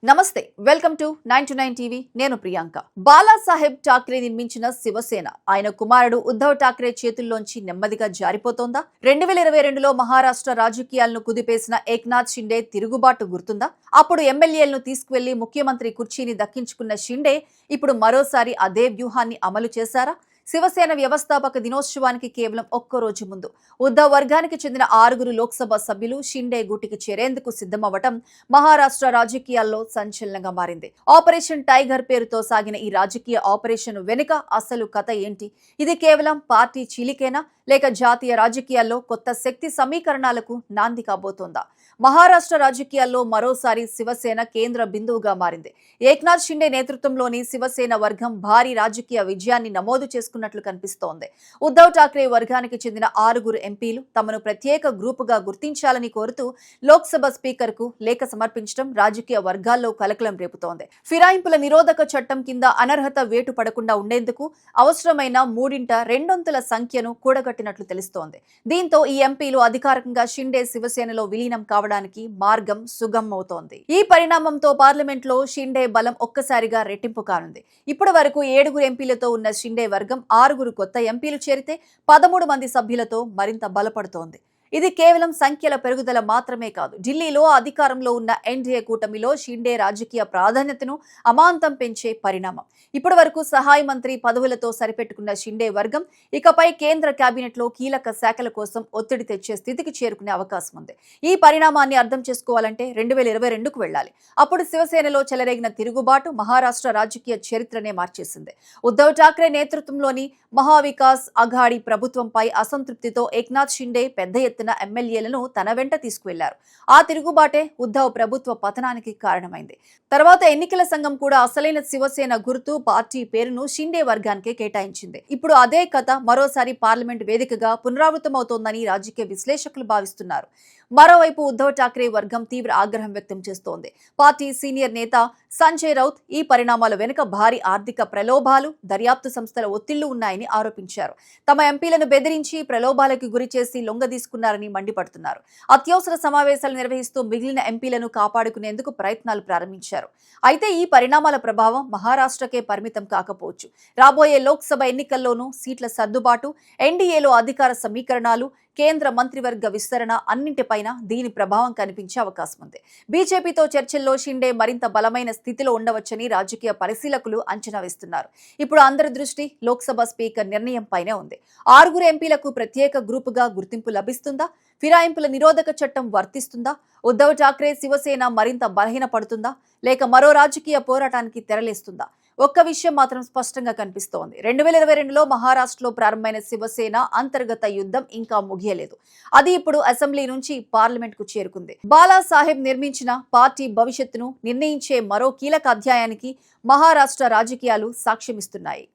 నమస్తే welcome to 929 TV నేను ప్రియాంక బాలాసాహెబ్ ఠాక్రే నిర్మించిన శివసేన ఆయన కుమారుడు ఉద్ధవ్ ఠాక్రే చేతుల్లోంచి నెమ్మదిగా జారిపోతోందా 2022లో మహారాష్ట్ర రాజకీయాలను కుదిపేసిన ఏక్నాథ్ షిండే తిరుగుబాటు గుర్తుందా అప్పుడు ఎమ్మెల్యేలను తీసుకువెళ్లి ముఖ్యమంత్రి కుర్చీని దక్కించుకున్న షిండే ఇప్పుడు మరోసారి అదే వ్యూహాన్ని అమలు చేశారా శివసేన వ్యవస్థాపక దినోత్సవానికి కేవలం ఒక్క రోజు ముందు ఉద్ధవ్ వర్గానికి చెందిన 6 లోక్సభ సభ్యులు షిండే గూటికి చేరేందుకు సిద్ధమవ్వటం మహారాష్ట్ర రాజకీయాల్లో సంచలనంగా మారింది. ఆపరేషన్ టైగర్ పేరుతో సాగిన ఈ రాజకీయ ఆపరేషన్ వెనుక అసలు కథ ఏంటి? ఇది కేవలం పార్టీ చీలికేనా లేక జాతీయ రాజకీయాల్లో కొత్త శక్తి సమీకరణాలకు నాంది కాబోతోందా? మహారాష్ట్ర రాజకీయాల్లో మరోసారి శివసేన కేంద్ర బిందువుగా మారింది. ఏక్నాథ్ షిండే నేతృత్వంలోని శివసేన వర్గం భారీ రాజకీయ విజయాన్ని నమోదు చేసుకున్నట్లు కనిపిస్తోంది. ఉద్ధవ్ ఠాక్రే వర్గానికి చెందిన 6 ఎంపీలు తమను ప్రత్యేక గ్రూపుగా గుర్తించాలని కోరుతూ లోక్సభ స్పీకర్ కు లేఖ సమర్పించడం రాజకీయ వర్గాల్లో కలకలం రేపుతోంది. ఫిరాయింపుల నిరోధక చట్టం కింద అనర్హత వేటు పడకుండా ఉండేందుకు అవసరమైన 2/3 సంఖ్యను కూడగట్టినట్లు తెలుస్తోంది. దీంతో ఈ ఎంపీలు అధికారికంగా షిండే శివసేనలో విలీనం కావడానికి మార్గం సుగమమవుతోంది. ఈ పరిణామంతో పార్లమెంట్ లో షిండే బలం ఒక్కసారిగా రెట్టింపు కానుంది. ఇప్పటి వరకు 7 ఎంపీలతో ఉన్న షిండే వర్గం 6 కొత్త ఎంపీలు చేరితే 13 మంది సభ్యులతో మరింత బలపడుతోంది. ఇది కేవలం సంఖ్యల పెరుగుదల మాత్రమే కాదు, ఢిల్లీలో అధికారంలో ఉన్న ఎన్డీఏ కూటమిలో షిండే రాజకీయ ప్రాధాన్యతను అమాంతం పెంచే పరిణామం. ఇప్పటి వరకు సహాయ మంత్రి పదవులతో సరిపెట్టుకున్న షిండే వర్గం ఇకపై కేంద్ర కేబినెట్ లో కీలక శాఖల కోసం ఒత్తిడి తెచ్చే స్థితికి చేరుకునే అవకాశం ఉంది. ఈ పరిణామాన్ని అర్థం చేసుకోవాలంటే 2022కు వెళ్లాలి. అప్పుడు శివసేనలో చెలరేగిన తిరుగుబాటు మహారాష్ట్ర రాజకీయ చరిత్రనే మార్చేసింది. ఉద్ధవ్ ఠాక్రే నేతృత్వంలోని మహావికాస్ అఘాడీ ప్రభుత్వంపై అసంతృప్తితో ఏక్నాథ్ షిండే పెద్ద ఎత్తున ఎమ్మెల్యేలను తన వెంట తీసుకువెళ్లారు. ఆ తిరుగుబాటే ఉద్ధవ్ ప్రభుత్వ పతనానికి కారణమైంది. తర్వాత ఎన్నికల సంఘం కూడా అసలైన శివసేన గుర్తు, పార్టీ పేరును షిండే వర్గానికే కేటాయించింది. ఇప్పుడు అదే కథ మరోసారి పార్లమెంట్ వేదికగా పునరావృతమవుతోందని రాజకీయ విశ్లేషకులు భావిస్తున్నారు. మరోవైపు ఉద్ధవ్ ఠాక్రే వర్గం తీవ్ర ఆగ్రహం వ్యక్తం చేస్తోంది. పార్టీ సీనియర్ నేత సంజయ్ రౌత్ ఈ పరిణామాల వెనుక భారీ ఆర్థిక ప్రలోభాలు, దర్యాప్తు సంస్థల ఒత్తిళ్లు ఉన్నాయని ఆరోపించారు. తమ ఎంపీలను బెదిరించి ప్రలోభాలకు గురి చేసి లొంగదీసుకున్నారని మండిపడుతున్నారు. అత్యవసర సమావేశాలు నిర్వహిస్తూ మిగిలిన ఎంపీలను కాపాడుకునేందుకు ప్రయత్నాలు ప్రారంభించారు. అయితే ఈ పరిణామాల ప్రభావం మహారాష్ట్రకే పరిమితం కాకపోవచ్చు. రాబోయే లోక్సభ ఎన్నికల్లోనూ సీట్ల సర్దుబాటు, ఎన్డీఏలో అధికార సమీకరణాలు, కేంద్ర మంత్రివర్గ విస్తరణ అన్నింటిపైన దీని ప్రభావం కనిపించే అవకాశం ఉంది. బీజేపీతో చర్చల్లో షిండే మరింత బలమైన స్థితిలో ఉండవచ్చని రాజకీయ పరిశీలకులు అంచనా వేస్తున్నారు. ఇప్పుడు అందరి దృష్టి లోక్సభ స్పీకర్ నిర్ణయంపైనే ఉంది. 6 ఎంపీలకు ప్రత్యేక గ్రూపుగా గుర్తింపు లభిస్తుందా? ఫిరాయింపుల నిరోధక చట్టం వర్తిస్తుందా? ఉద్ధవ్ ఠాక్రే శివసేన మరింత బలహీనపడుతుందా లేక మరో రాజకీయ పోరాటానికి తెరలేస్తుందా? ఒక్క విషయం మాత్రం స్పష్టంగా కనిపిస్తోంది. 2022లో మహారాష్ట్రలో ప్రారంభమైన శివసేన అంతర్గత యుద్ధం ఇంకా ముగియలేదు. అది ఇప్పుడు అసెంబ్లీ నుంచి పార్లమెంట్ కు చేరుకుంది. బాలాసాహెబ్ నిర్మించిన పార్టీ భవిష్యత్తును నిర్ణయించే మరో కీలక అధ్యాయానికి మహారాష్ట్ర రాజకీయాలు సాక్ష్యమిస్తున్నాయి.